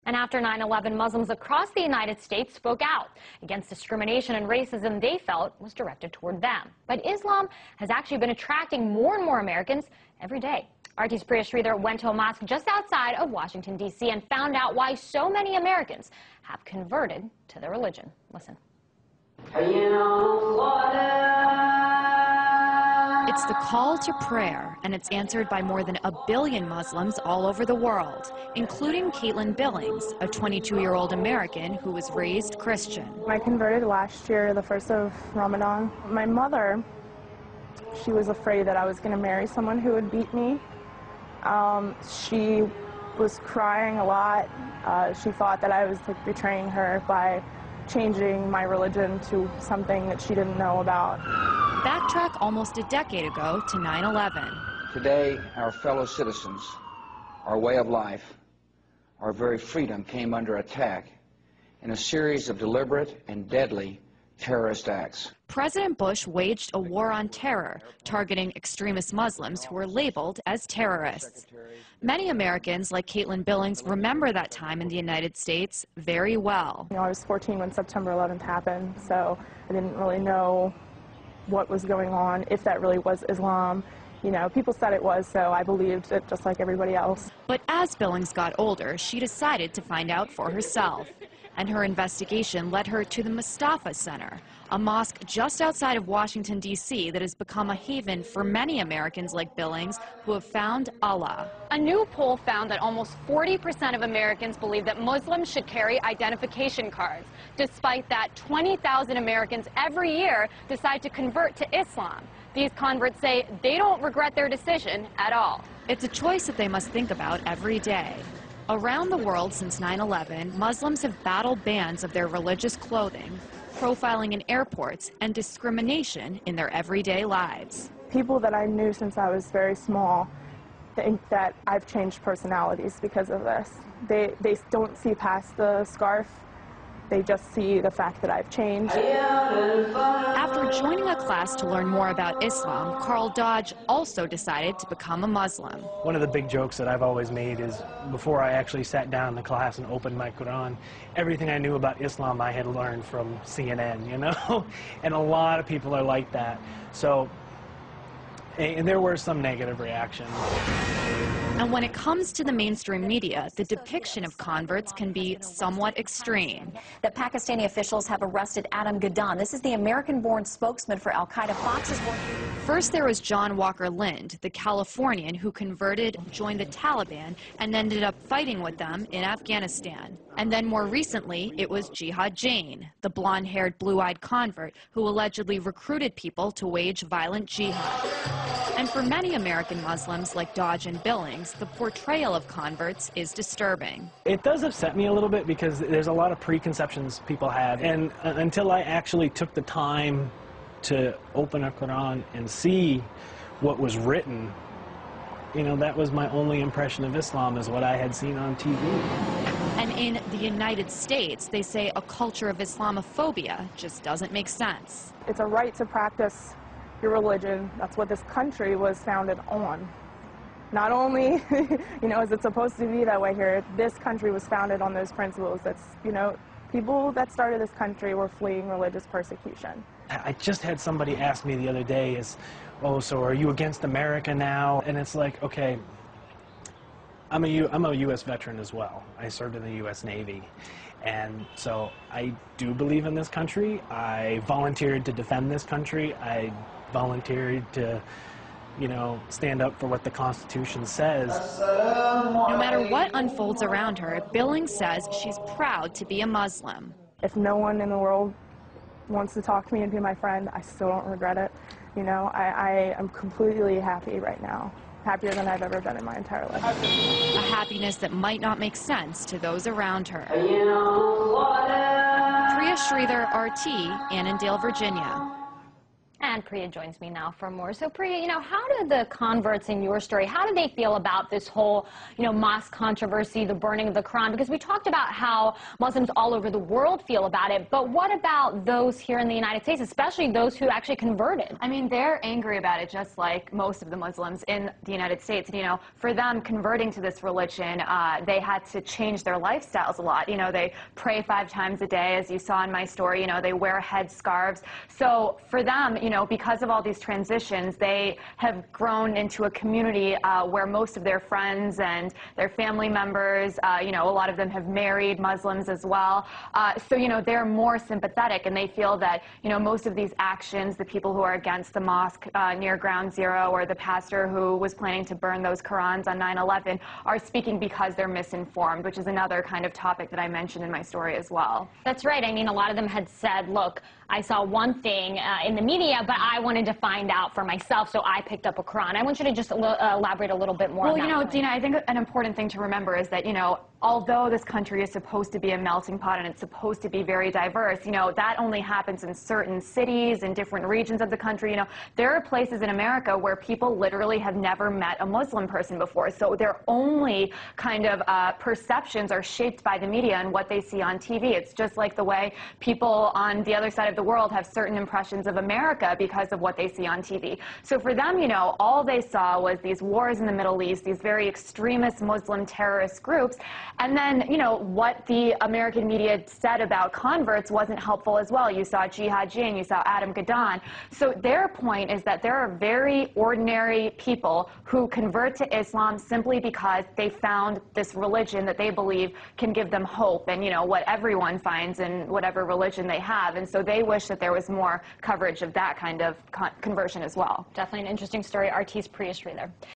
And after 9/11, Muslims across the United States spoke out against discrimination and racism they felt was directed toward them. But Islam has actually been attracting more and more Americans every day. RT's Priya Sridhar went to a mosque just outside of Washington, D.C. and found out why so many Americans have converted to their religion. Listen. It's the call to prayer, and it's answered by more than 1 billion Muslims all over the world, including Caitlin Billings, a 22-year-old American who was raised Christian. I converted last year, the 1st of Ramadan. My mother, she was afraid that I was going to marry someone who would beat me. She was crying a lot. She thought that I was betraying her by changing my religion to something that she didn't know about. Backtrack almost a decade ago to 9/11. Today, our fellow citizens, our way of life, our very freedom came under attack in a series of deliberate and deadly terrorist acts. President Bush waged a war on terror, targeting extremist Muslims who were labeled as terrorists. Many Americans, like Caitlin Billings, remember that time in the United States very well. You know, I was 14 when September 11th happened, so I didn't really know what was going on, if that really was Islam. You know, people said it was, so I believed it just like everybody else. But as Billings got older, she decided to find out for herself. And her investigation led her to the Mustafa Center, a mosque just outside of Washington, D.C. that has become a haven for many Americans like Billings who have found Allah. A new poll found that almost 40% of Americans believe that Muslims should carry identification cards. Despite that, 20,000 Americans every year decide to convert to Islam. These converts say they don't regret their decision at all. It's a choice that they must think about every day. Around the world since 9/11, Muslims have battled bans of their religious clothing, profiling in airports, and discrimination in their everyday lives. People that I knew since I was very small think that I've changed personalities because of this. They don't see past the scarf. They just see the fact that I've changed. After joining a class to learn more about Islam, Carl Dodge also decided to become a Muslim. One of the big jokes that I've always made is before I actually sat down in the class and opened my Quran, everything I knew about Islam I had learned from CNN, you know? And a lot of people are like that. So, and there were some negative reactions. And when it comes to the mainstream media, the depiction of converts can be somewhat extreme. That Pakistani officials have arrested Adam Gaddan. This is the American-born spokesman for Al-Qaeda. Fox's First, there was John Walker Lind, the Californian who converted, joined the Taliban, and ended up fighting with them in Afghanistan. And then more recently, it was Jihad Jain, the blonde-haired, blue-eyed convert who allegedly recruited people to wage violent jihad. And for many American Muslims like Dodge and Billings, the portrayal of converts is disturbing. It does upset me a little bit because there's a lot of preconceptions people have, and until I actually took the time to open a Quran and see what was written, you know, that was my only impression of Islam, is what I had seen on TV. And in the United States, they say a culture of Islamophobia just doesn't make sense. It's a right to practice your religion. That's what this country was founded on. Not only, you know, is it supposed to be that way here, this country was founded on those principles. That's, you know, people that started this country were fleeing religious persecution. I just had somebody ask me the other day, oh, so are you against America now? And it's like, okay, I'm a U.S. veteran as well. I served in the U.S. Navy. And so I do believe in this country. I volunteered to defend this country. I volunteered to, you know, stand up for what the Constitution says. No matter what unfolds around her, Billings says she's proud to be a Muslim. If no one in the world wants to talk to me and be my friend, I still don't regret it. You know, I am completely happy right now. Happier than I've ever been in my entire life. A happiness that might not make sense to those around her. Priya Sridhar, RT, Annandale, Virginia. And Priya joins me now for more. So Priya, how do the converts in your story, how do they feel about this whole, mosque controversy, the burning of the Quran? Because we talked about how Muslims all over the world feel about it, but what about those here in the United States, especially those who actually converted? I mean, they're angry about it just like most of the Muslims in the United States. For them, converting to this religion, they had to change their lifestyles a lot. They pray 5 times a day, as you saw in my story. They wear headscarves. So for them, because of all these transitions, they have grown into a community where most of their friends and their family members, a lot of them have married Muslims as well. So, they're more sympathetic, and they feel that, most of these actions, the people who are against the mosque near Ground Zero, or the pastor who was planning to burn those Qurans on 9/11, are speaking because they're misinformed, which is another kind of topic that I mentioned in my story as well. That's right. I mean, a lot of them had said, look, I saw one thing in the media, but I wanted to find out for myself, so I picked up a Quran. I want you to just elaborate a little bit more on that. Well, Dina, I think an important thing to remember is that, although this country is supposed to be a melting pot and it's supposed to be very diverse, that only happens in certain cities and different regions of the country. There are places in America where people literally have never met a Muslim person before, so their only kind of perceptions are shaped by the media and what they see on TV. It's just like the way people on the other side of the world have certain impressions of America because of what they see on TV. So for them, all they saw was these wars in the Middle East, these very extremist Muslim terrorist groups, and then, what the American media said about converts wasn't helpful as well. You saw Jihad Jain, you saw Adam Gadon. So their point is that there are very ordinary people who convert to Islam simply because they found this religion that they believe can give them hope, and what everyone finds in whatever religion they have. And so they wish that there was more coverage of that kind of conversion as well. Definitely an interesting story. RT's Priya Sridhar.